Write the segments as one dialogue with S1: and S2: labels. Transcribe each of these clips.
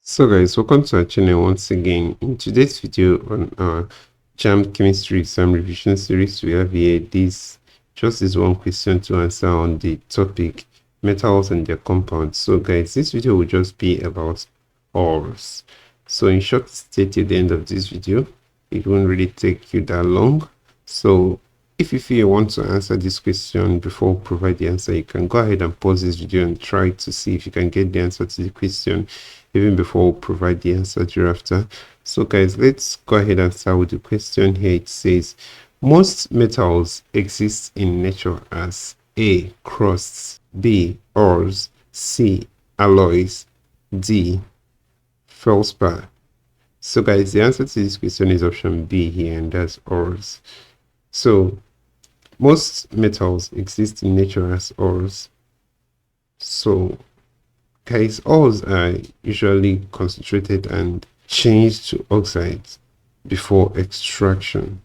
S1: So guys, welcome to our channel once again. In today's video on our JAMB Chemistry exam revision series, we have here this one question to answer on the topic metals and their compounds. So guys, this video will just be about ores. So in short, stay till the end of this video. It won't really take you that long. So if you feel you want to answer this question before we provide the answer, you can go ahead and pause this video and try to see if you can get the answer to the question even before we provide the answer thereafter. So guys, let's go ahead and start with the question here. It says, most metals exist in nature as A, crusts, B, ores, C, alloys, D, feldspar. So guys, the answer to this question is option B here, and that's ores. So most metals exist in nature as ores. So guys, ores are usually concentrated and changed to oxides before extraction.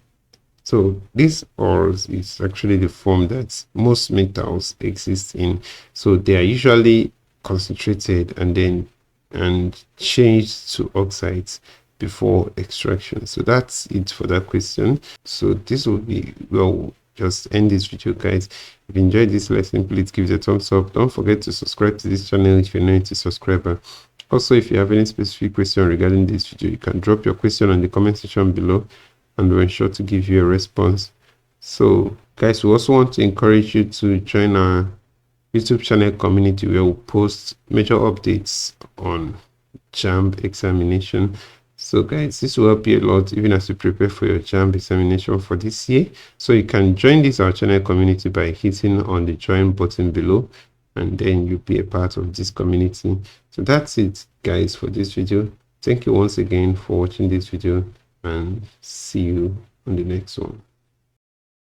S1: So these ores is actually the form that most metals exist in. So they are usually concentrated and changed to oxides before extraction. So that's it for that question. So this will be, well, just end this video guys. If you enjoyed this lesson, please give it a thumbs up. Don't forget to subscribe to this channel if you're new to subscriber. Also, if you have any specific question regarding this video, you can drop your question on the comment section below and we'll ensure to give you a response. So guys, we also want to encourage you to join our YouTube channel community where we'll post major updates on JAMB examination. So guys, this will help you a lot even as you prepare for your JAMB examination for this year. So you can join this our channel community by hitting on the join button below, and then you'll be a part of this community. So that's it guys for this video. Thank you once again for watching this video and see you on the next one.